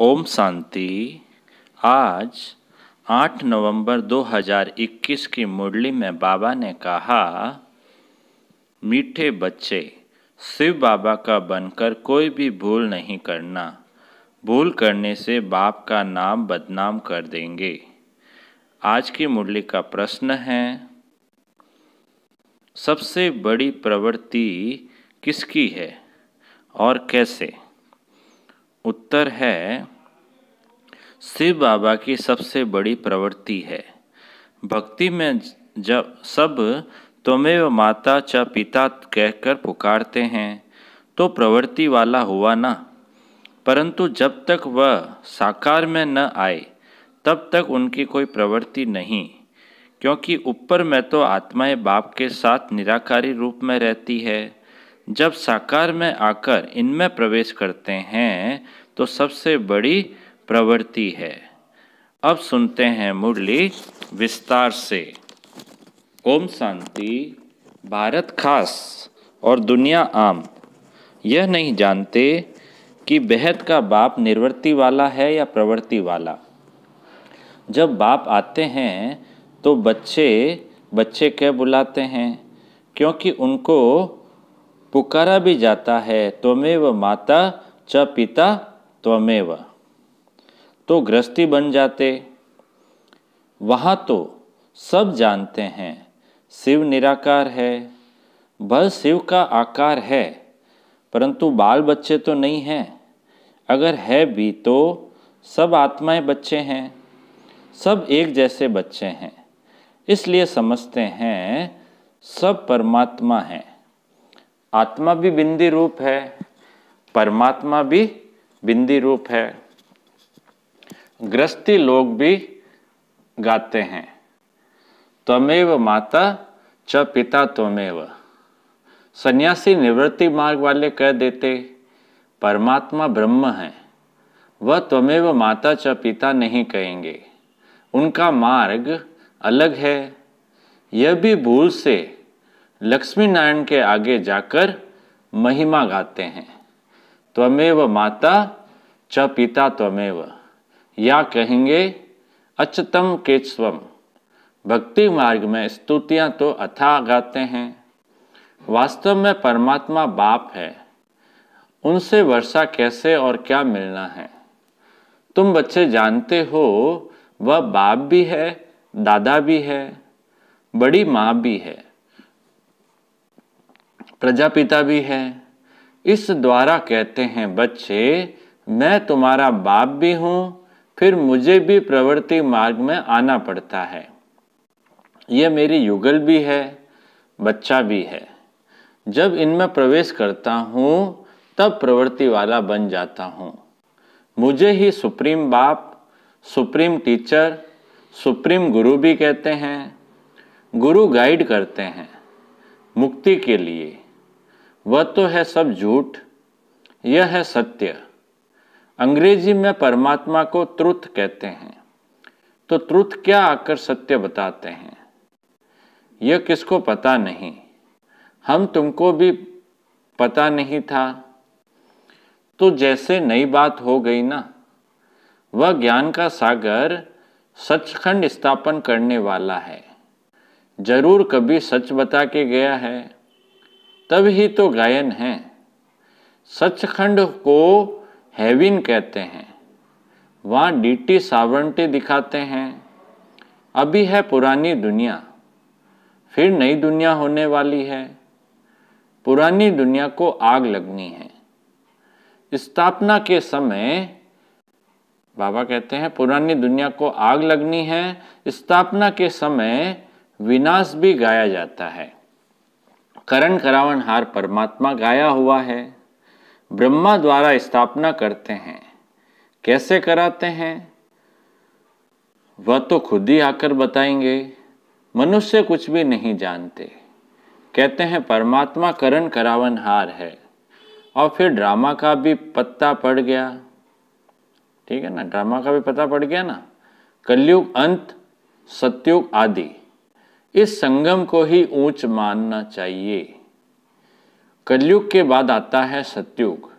ओम शांति। आज 8 नवंबर 2021 की मुरली में बाबा ने कहा, मीठे बच्चे, शिव बाबा का बनकर कोई भी भूल नहीं करना। भूल करने से बाप का नाम बदनाम कर देंगे। आज की मुरली का प्रश्न है, सबसे बड़ी प्रवृत्ति किसकी है और कैसे? उत्तर है, शिव बाबा की सबसे बड़ी प्रवृत्ति है। भक्ति में जब सब त्वमेव माता च पिता कहकर पुकारते हैं तो प्रवृत्ति वाला हुआ ना। परंतु जब तक वह साकार में न आए तब तक उनकी कोई प्रवृत्ति नहीं, क्योंकि ऊपर में तो आत्माएं बाप के साथ निराकारी रूप में रहती है। जब साकार में आकर इनमें प्रवेश करते हैं तो सबसे बड़ी प्रवृत्ति है। अब सुनते हैं मुरली विस्तार से। ओम शांति। भारत खास और दुनिया आम यह नहीं जानते कि बेहद का बाप निर्वृत्ति वाला है या प्रवृत्ति वाला। जब बाप आते हैं तो बच्चे कह बुलाते हैं, क्योंकि उनको पुकारा भी जाता है, त्वमेव माता च पिता त्वमेव। तो गृहस्थी बन जाते। वहाँ तो सब जानते हैं शिव निराकार है, बल शिव का आकार है, परंतु बाल बच्चे तो नहीं हैं। अगर है भी तो सब आत्माएं बच्चे हैं, सब एक जैसे बच्चे हैं, इसलिए समझते हैं सब परमात्मा हैं। आत्मा भी बिंदी रूप है, परमात्मा भी बिंदी रूप है। गृहस्थी लोग भी गाते हैं, त्वमेव माता च पिता त्वमेव। सन्यासी निवृत्ति मार्ग वाले कह देते, परमात्मा ब्रह्म है, वह त्वमेव माता च पिता नहीं कहेंगे, उनका मार्ग अलग है। यह भी भूल से लक्ष्मी नारायण के आगे जाकर महिमा गाते हैं, त्वमेव माता च पिता त्वमेव, या कहेंगे अच्युतम केशवम। भक्ति मार्ग में स्तुतियां तो अथाह गाते हैं। वास्तव में परमात्मा बाप है, उनसे वर्षा कैसे और क्या मिलना है। तुम बच्चे जानते हो वह बाप भी है, दादा भी है, बड़ी माँ भी है, प्रजापिता भी है। इस द्वारा कहते हैं बच्चे, मैं तुम्हारा बाप भी हूँ, फिर मुझे भी प्रवृत्ति मार्ग में आना पड़ता है। यह मेरी युगल भी है, बच्चा भी है। जब इनमें प्रवेश करता हूँ तब प्रवृत्ति वाला बन जाता हूँ। मुझे ही सुप्रीम बाप, सुप्रीम टीचर, सुप्रीम गुरु भी कहते हैं। गुरु गाइड करते हैं मुक्ति के लिए। वह तो है सब झूठ, यह है सत्य। अंग्रेजी में परमात्मा को ट्रुथ कहते हैं, तो ट्रुथ क्या आकर सत्य बताते हैं, यह किसको पता नहीं। हम तुमको भी पता नहीं था, तो जैसे नई बात हो गई ना। वह ज्ञान का सागर सचखंड स्थापन करने वाला है, जरूर कभी सच बता के गया है, तब ही तो गायन है। सचखंड को हेविन कहते हैं, वहाँ डीटी सावरंटी दिखाते हैं। अभी है पुरानी दुनिया, फिर नई दुनिया होने वाली है। पुरानी दुनिया को आग लगनी है। स्थापना के समय बाबा कहते हैं पुरानी दुनिया को आग लगनी है। स्थापना के समय विनाश भी गाया जाता है। करण करावन हार परमात्मा गाया हुआ है। ब्रह्मा द्वारा स्थापना करते हैं, कैसे कराते हैं वह तो खुद ही आकर बताएंगे। मनुष्य कुछ भी नहीं जानते। कहते हैं परमात्मा करण करावन हार है, और फिर ड्रामा का भी पत्ता पड़ गया। ठीक है ना, ड्रामा का भी पता पड़ गया ना। कलयुग अंत, सतयुग आदि, इस संगम को ही ऊंच मानना चाहिए। कलयुग के बाद आता है सतयुग,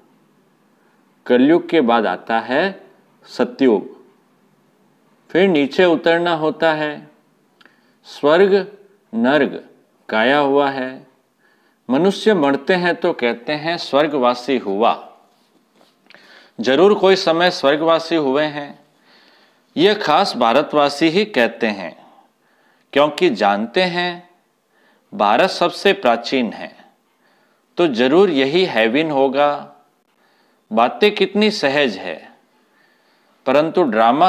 कलयुग के बाद आता है सतयुग। फिर नीचे उतरना होता है। स्वर्ग नर्क गाया हुआ है। मनुष्य मरते हैं तो कहते हैं स्वर्गवासी हुआ। जरूर कोई समय स्वर्गवासी हुए हैं। यह खास भारतवासी ही कहते हैं, क्योंकि जानते हैं भारत सबसे प्राचीन है, तो जरूर यही हेवन होगा। बातें कितनी सहज है, परंतु ड्रामा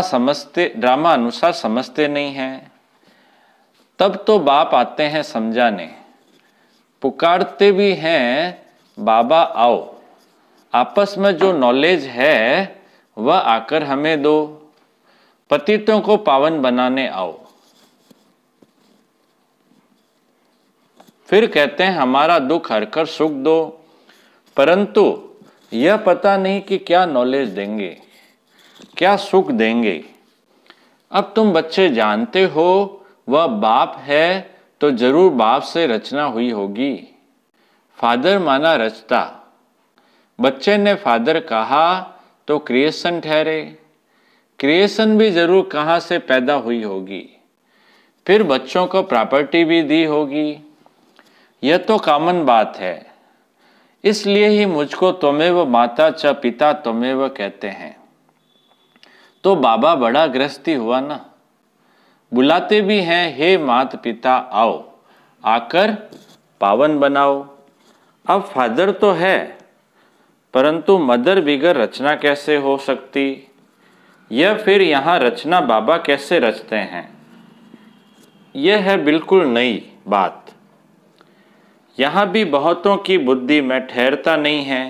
अनुसार समझते नहीं हैं। तब तो बाप आते हैं समझाने, पुकारते भी हैं बाबा आओ। आपस में जो नॉलेज है वह आकर हमें दो, पतितों को पावन बनाने आओ। फिर कहते हैं हमारा दुख हरकर सुख दो, परंतु यह पता नहीं कि क्या नॉलेज देंगे, क्या सुख देंगे। अब तुम बच्चे जानते हो वह बाप है, तो जरूर बाप से रचना हुई होगी। फादर माना रचता। बच्चे ने फादर कहा तो क्रिएशन ठहरे। क्रिएशन भी जरूर कहाँ से पैदा हुई होगी। फिर बच्चों को प्रॉपर्टी भी दी होगी। यह तो कॉमन बात है। इसलिए ही मुझको त्वमेव माता च पिता त्वमेव कहते हैं। तो बाबा बड़ा गृहस्थी हुआ ना। बुलाते भी हैं हे माता पिता आओ, आकर पावन बनाओ। अब फादर तो है, परंतु मदर बिगर रचना कैसे हो सकती। यह फिर यहाँ रचना बाबा कैसे रचते हैं, यह है बिल्कुल नई बात। यहाँ भी बहुतों की बुद्धि में ठहरता नहीं है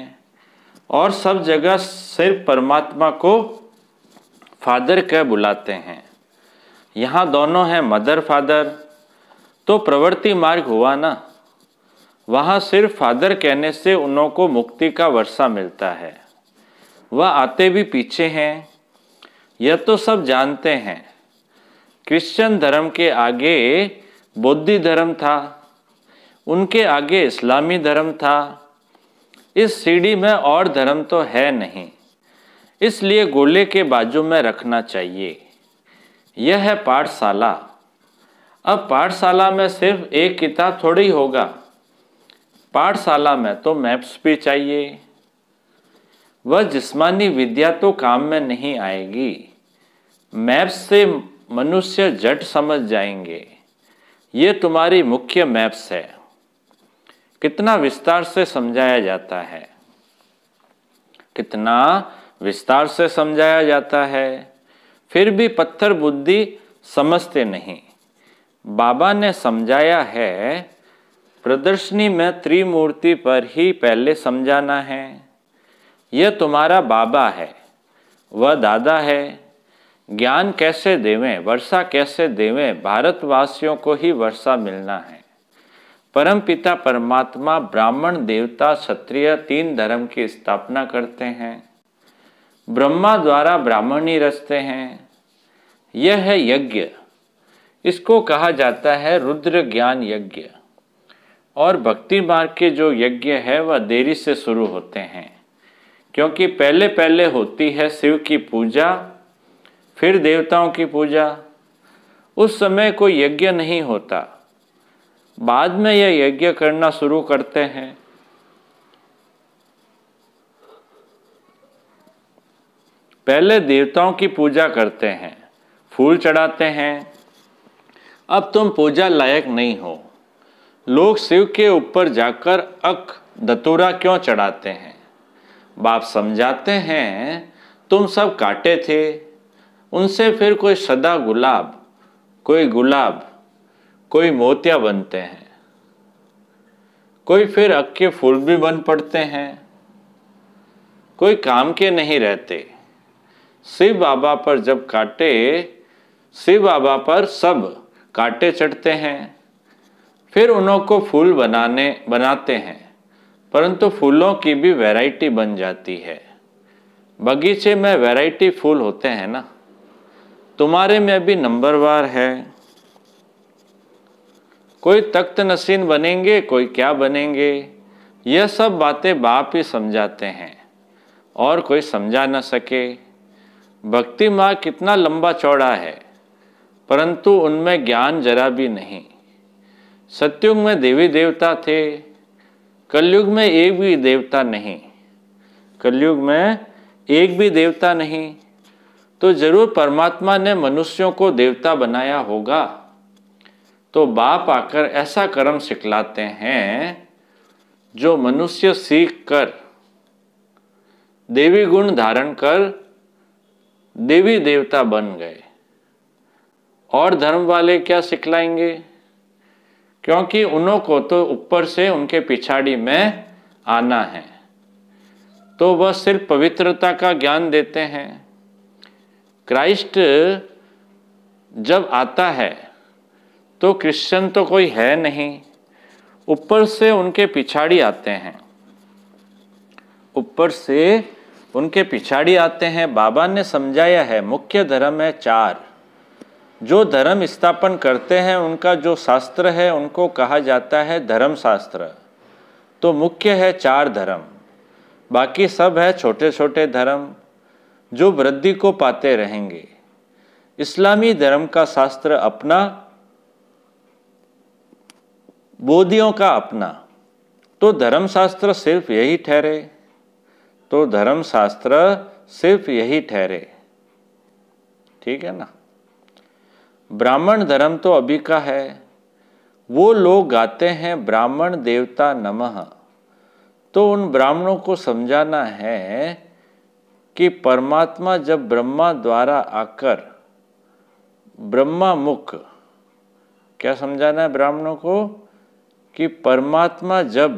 और सब जगह सिर्फ परमात्मा को फादर कह बुलाते हैं। यहाँ दोनों हैं मदर फादर, तो प्रवृत्ति मार्ग हुआ ना। वहाँ सिर्फ फादर कहने से उन्हों को मुक्ति का वर्षा मिलता है। वह आते भी पीछे हैं, यह तो सब जानते हैं। क्रिश्चियन धर्म के आगे बौद्ध धर्म था, उनके आगे इस्लामी धर्म था। इस सीढ़ी में और धर्म तो है नहीं, इसलिए गोले के बाजू में रखना चाहिए। यह है पाठशाला। अब पाठशाला में सिर्फ एक किताब थोड़ी होगा, पाठशाला में तो मैप्स भी चाहिए। वह जिस्मानी विद्या तो काम में नहीं आएगी। मैप्स से मनुष्य झट समझ जाएंगे। ये तुम्हारी मुख्य मैप्स है। कितना विस्तार से समझाया जाता है, कितना विस्तार से समझाया जाता है, फिर भी पत्थर बुद्धि समझते नहीं। बाबा ने समझाया है प्रदर्शनी में त्रिमूर्ति पर ही पहले समझाना है। यह तुम्हारा बाबा है, वह दादा है। ज्ञान कैसे देवें, वर्षा कैसे देवें, भारतवासियों को ही वर्षा मिलना है। परम पिता परमात्मा ब्राह्मण देवता क्षत्रिय तीन धर्म की स्थापना करते हैं। ब्रह्मा द्वारा ब्राह्मणी रचते हैं। यह है यज्ञ। इसको कहा जाता है रुद्र ज्ञान यज्ञ। और भक्ति मार्ग के जो यज्ञ है वह देरी से शुरू होते हैं, क्योंकि पहले पहले होती है शिव की पूजा, फिर देवताओं की पूजा। उस समय कोई यज्ञ नहीं होता, बाद में यह यज्ञ करना शुरू करते हैं। पहले देवताओं की पूजा करते हैं, फूल चढ़ाते हैं। अब तुम पूजा लायक नहीं हो। लोग शिव के ऊपर जाकर अक धतूरा क्यों चढ़ाते हैं। बाप समझाते हैं तुम सब काटे थे, उनसे फिर कोई सदा गुलाब, कोई गुलाब, कोई मोतिया बनते हैं, कोई फिर अक के फूल भी बन पड़ते हैं। कोई काम के नहीं रहते। शिव बाबा पर जब काटे, शिव बाबा पर सब काटे चढ़ते हैं, फिर उन्हों को फूल बनाते हैं, परंतु फूलों की भी वैरायटी बन जाती है। बगीचे में वैरायटी फूल होते हैं ना, तुम्हारे में भी नंबरवार है। कोई तख्त नसीन बनेंगे, कोई क्या बनेंगे, यह सब बातें बाप ही समझाते हैं और कोई समझा न सके। भक्ति मार्ग कितना लंबा चौड़ा है, परंतु उनमें ज्ञान जरा भी नहीं। सतयुग में देवी देवता थे, कलयुग में एक भी देवता नहीं। कलयुग में एक भी देवता नहीं, तो जरूर परमात्मा ने मनुष्यों को देवता बनाया होगा। तो बाप आकर ऐसा कर्म सिखलाते हैं जो मनुष्य सीख कर देवी गुण धारण कर देवी देवता बन गए। और धर्म वाले क्या सिखलाएंगे? क्योंकि उन्हों को तो ऊपर से उनके पिछाड़ी में आना है, तो वह सिर्फ पवित्रता का ज्ञान देते हैं। क्राइस्ट जब आता है तो क्रिश्चियन तो कोई है नहीं, ऊपर से उनके पिछाड़ी आते हैं, ऊपर से उनके पिछाड़ी आते हैं। बाबा ने समझाया है मुख्य धर्म है 4। जो धर्म स्थापन करते हैं उनका जो शास्त्र है उनको कहा जाता है धर्म शास्त्र। तो मुख्य है 4 धर्म, बाकी सब है छोटे छोटे धर्म जो वृद्धि को पाते रहेंगे। इस्लामी धर्म का शास्त्र अपना, बौद्धियों का अपना। तो धर्मशास्त्र सिर्फ यही ठहरे, तो धर्मशास्त्र सिर्फ यही ठहरे, ठीक है ना। ब्राह्मण धर्म तो अभी का है, वो लोग गाते हैं ब्राह्मण देवता नमः। तो उन ब्राह्मणों को समझाना है कि परमात्मा जब ब्रह्मा द्वारा आकर ब्रह्मा मुख, क्या समझाना है ब्राह्मणों को कि परमात्मा जब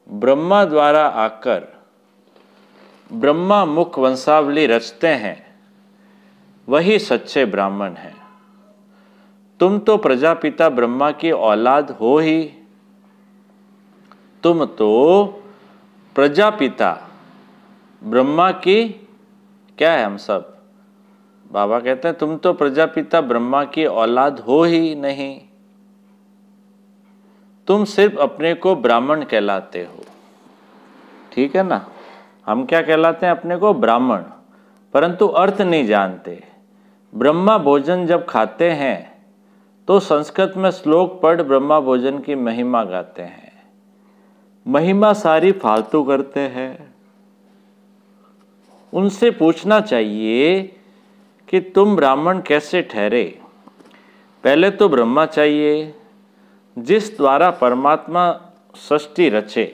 ब्रह्मा द्वारा आकर ब्रह्मा मुख वंशावली रचते हैं, वही सच्चे ब्राह्मण हैं। तुम तो प्रजापिता ब्रह्मा की औलाद हो ही, तुम तो प्रजापिता ब्रह्मा की क्या है? हम सब, बाबा कहते हैं तुम तो प्रजापिता ब्रह्मा की औलाद हो ही नहीं, तुम सिर्फ अपने को ब्राह्मण कहलाते हो, ठीक है ना। हम क्या कहलाते हैं? अपने को ब्राह्मण, परंतु अर्थ नहीं जानते। ब्रह्मा भोजन जब खाते हैं तो संस्कृत में श्लोक पढ़ ब्रह्मा भोजन की महिमा गाते हैं, महिमा सारी फालतू करते हैं। उनसे पूछना चाहिए कि तुम ब्राह्मण कैसे ठहरे? पहले तो ब्रह्मा चाहिए जिस द्वारा परमात्मा सृष्टि रचे,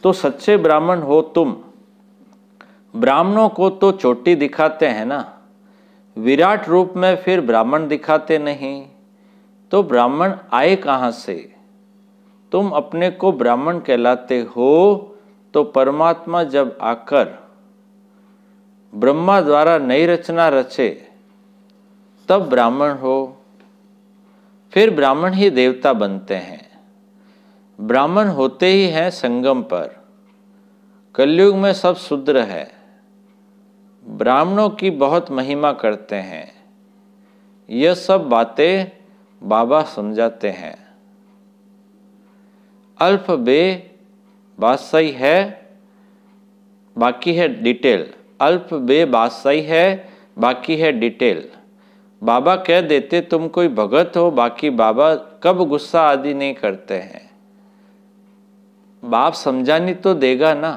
तो सच्चे ब्राह्मण हो तुम। ब्राह्मणों को तो चोटी दिखाते हैं ना, विराट रूप में फिर ब्राह्मण दिखाते नहीं, तो ब्राह्मण आए कहाँ से? तुम अपने को ब्राह्मण कहलाते हो, तो परमात्मा जब आकर ब्रह्मा द्वारा नई रचना रचे तब ब्राह्मण हो, फिर ब्राह्मण ही देवता बनते हैं। ब्राह्मण होते ही हैं संगम पर। कलयुग में सब शूद्र है, ब्राह्मणों की बहुत महिमा करते हैं। यह सब बातें बाबा समझाते हैं। अल्फ बे बात सही है, बाकी है डिटेल। अल्फ बे बात सही है, बाकी है डिटेल। बाबा कह देते तुम कोई भगत हो, बाकी बाबा कब गुस्सा आदि नहीं करते हैं। बाप समझानी तो देगा ना,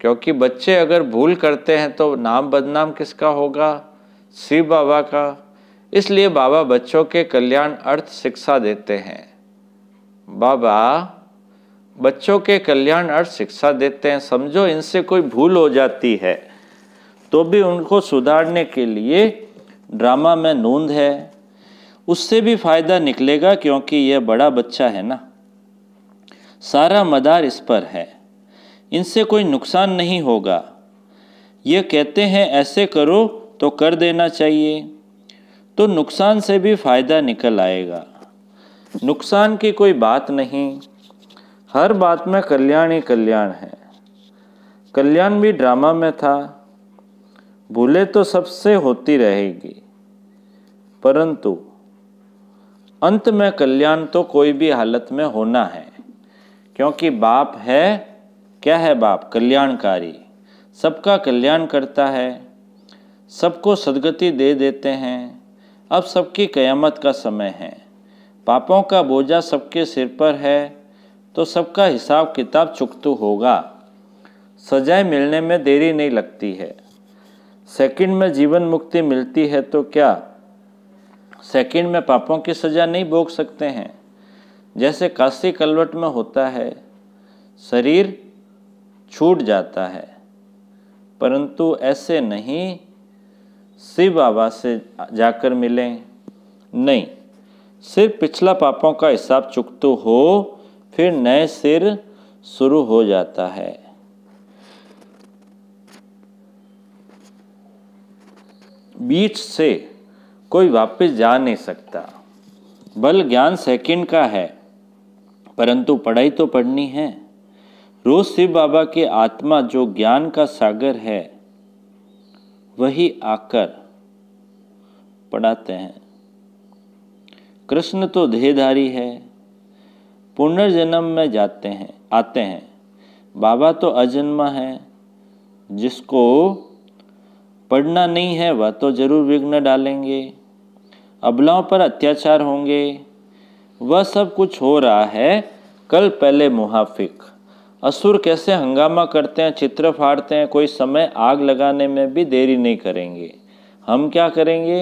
क्योंकि बच्चे अगर भूल करते हैं तो नाम बदनाम किसका होगा? शिव बाबा का। इसलिए बाबा बच्चों के कल्याण अर्थ शिक्षा देते हैं। बाबा बच्चों के कल्याण अर्थ शिक्षा देते हैं। समझो इनसे कोई भूल हो जाती है तो भी उनको सुधारने के लिए ड्रामा में नूंद है, उससे भी फायदा निकलेगा, क्योंकि यह बड़ा बच्चा है ना, सारा मदार इस पर है, इनसे कोई नुकसान नहीं होगा। ये कहते हैं ऐसे करो तो कर देना चाहिए, तो नुकसान से भी फायदा निकल आएगा। नुकसान की कोई बात नहीं, हर बात में कल्याण ही कल्याण है। कल्याण भी ड्रामा में था, भूले तो सबसे होती रहेगी, परंतु अंत में कल्याण तो कोई भी हालत में होना है, क्योंकि बाप है, क्या है बाप? कल्याणकारी, सबका कल्याण करता है। सबको सदगति दे देते हैं। अब सबकी कयामत का समय है। पापों का बोझा सबके सिर पर है, तो सबका हिसाब किताब चुकता होगा। सजाएं मिलने में देरी नहीं लगती है। सेकंड में जीवन मुक्ति मिलती है तो क्या सेकंड में पापों की सजा नहीं भोग सकते हैं? जैसे काशी कलवट में होता है, शरीर छूट जाता है, परंतु ऐसे नहीं शिव बाबा से जाकर मिलें। नहीं, सिर्फ पिछला पापों का हिसाब चुकता हो, फिर नए सिर शुरू हो जाता है। बीच से कोई वापस जा नहीं सकता। बल ज्ञान सेकंड का है, परंतु पढ़ाई तो पढ़नी है। रोज शिव बाबा की आत्मा जो ज्ञान का सागर है, वही आकर पढ़ाते हैं। कृष्ण तो देहधारी है, पुनर्जन्म में आते हैं। बाबा तो अजन्मा है, जिसको पढ़ना नहीं है वह तो जरूर विघ्न डालेंगे। अबलाओं पर अत्याचार होंगे। वह सब कुछ हो रहा है कल पहले मुहाफिक। असुर कैसे हंगामा करते हैं, चित्र फाड़ते हैं, कोई समय आग लगाने में भी देरी नहीं करेंगे। हम क्या करेंगे?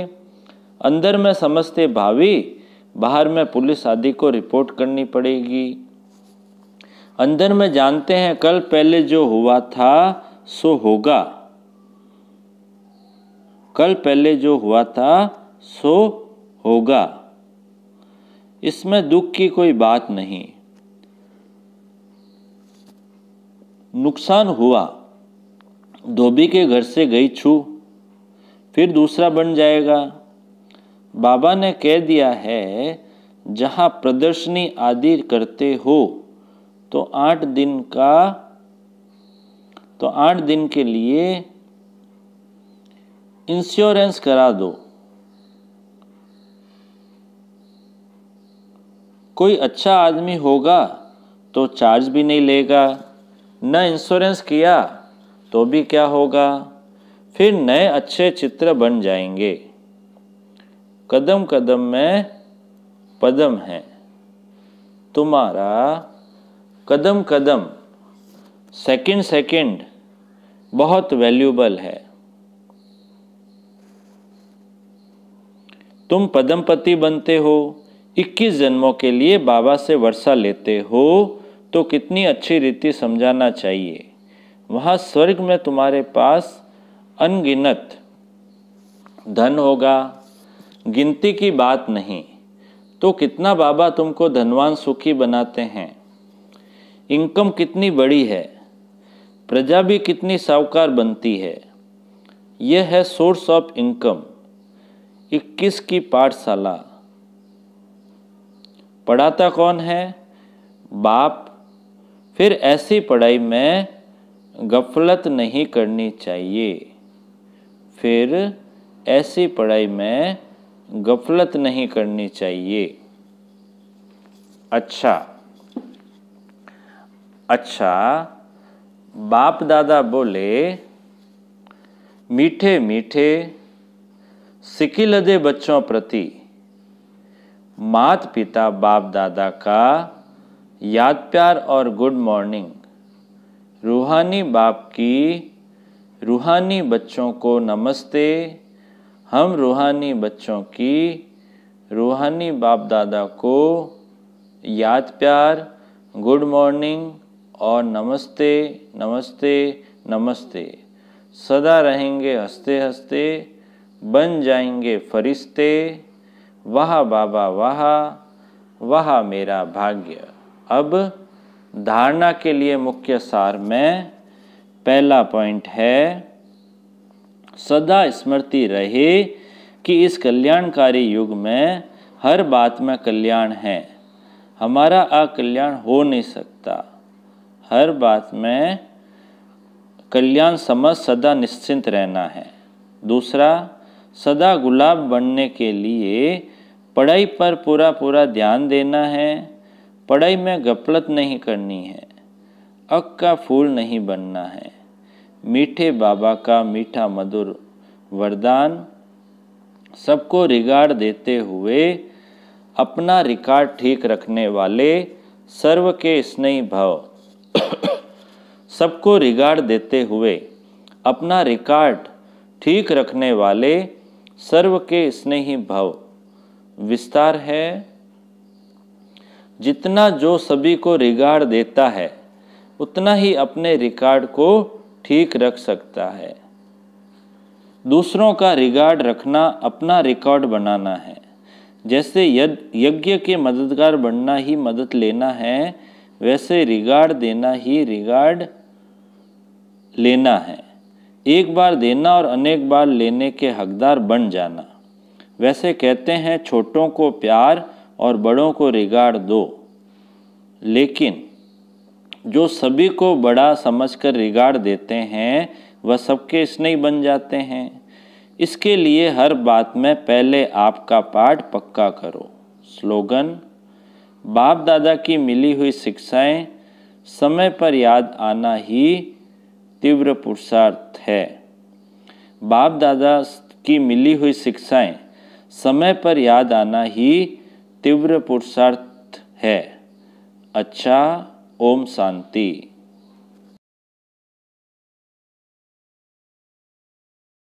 अंदर में समझते भावी, बाहर में पुलिस आदि को रिपोर्ट करनी पड़ेगी। अंदर में जानते हैं कल पहले जो हुआ था सो होगा। कल पहले जो हुआ था सो होगा। इसमें दुख की कोई बात नहीं। नुकसान हुआ, धोबी के घर से गई छू, फिर दूसरा बन जाएगा। बाबा ने कह दिया है, जहां प्रदर्शनी आदि करते हो तो 8 दिन के लिए इंश्योरेंस करा दो। कोई अच्छा आदमी होगा तो चार्ज भी नहीं लेगा। न इंश्योरेंस किया तो भी क्या होगा? फिर नए अच्छे चित्र बन जाएंगे। कदम कदम में पदम है। तुम्हारा कदम कदम, सेकंड सेकंड बहुत वैल्यूबल है। तुम पदमपति बनते हो, 21 जन्मों के लिए बाबा से वर्षा लेते हो, तो कितनी अच्छी रीति समझाना चाहिए। वहाँ स्वर्ग में तुम्हारे पास अनगिनत धन होगा, गिनती की बात नहीं। तो कितना बाबा तुमको धनवान सुखी बनाते हैं। इनकम कितनी बड़ी है, प्रजा भी कितनी साहूकार बनती है। यह है सोर्स ऑफ इनकम। 21 की पाठशाला। पढ़ाता कौन है? बाप। फिर ऐसी पढ़ाई में गफलत नहीं करनी चाहिए। फिर ऐसी पढ़ाई में गफलत नहीं करनी चाहिए। अच्छा, बाप दादा बोले, मीठे मीठे सिकिलदे बच्चों प्रति मात पिता बाप दादा का याद प्यार और गुड मॉर्निंग। रूहानी बाप की रूहानी बच्चों को नमस्ते। हम रूहानी बच्चों की रूहानी बाप दादा को याद प्यार, गुड मॉर्निंग और नमस्ते नमस्ते नमस्ते। सदा रहेंगे हंसते हंसते, बन जाएंगे फरिश्ते। वाह बाबा वाह, वाह मेरा भाग्य। अब धारणा के लिए मुख्य सार में पहला पॉइंट है, सदा स्मृति रहे कि इस कल्याणकारी युग में हर बात में कल्याण है। हमारा अकल्याण हो नहीं सकता। हर बात में कल्याण समझ सदा निश्चिंत रहना है। दूसरा, सदा गुलाब बनने के लिए पढ़ाई पर पूरा पूरा ध्यान देना है। पढ़ाई में गफलत नहीं करनी है। अक का फूल नहीं बनना है। मीठे बाबा का मीठा मधुर वरदान, सबको रिगार्ड देते हुए अपना रिकॉर्ड ठीक रखने वाले सर्व के स्नेही भव। सबको रिगार्ड देते हुए अपना रिकॉर्ड ठीक रखने वाले सर्व के स्नेही भव। विस्तार है, जितना जो सभी को रिगार्ड देता है उतना ही अपने रिकॉर्ड को ठीक रख सकता है। दूसरों का रिगार्ड रखना अपना रिकॉर्ड बनाना है। जैसे यज्ञ के मददगार बनना ही मदद लेना है, वैसे रिगार्ड देना ही रिगार्ड लेना है। एक बार देना और अनेक बार लेने के हकदार बन जाना। वैसे कहते हैं छोटों को प्यार और बड़ों को रिगार्ड दो, लेकिन जो सभी को बड़ा समझकर रिगार्ड देते हैं वह सबके स्नेही बन जाते हैं। इसके लिए हर बात में पहले आपका पाठ पक्का करो। स्लोगन, बाप दादा की मिली हुई शिक्षाएं समय पर याद आना ही तीव्र पुरुषार्थ है। बाप दादा की मिली हुई शिक्षाएं समय पर याद आना ही तीव्र पुरुषार्थ है। अच्छा, ओम शांति।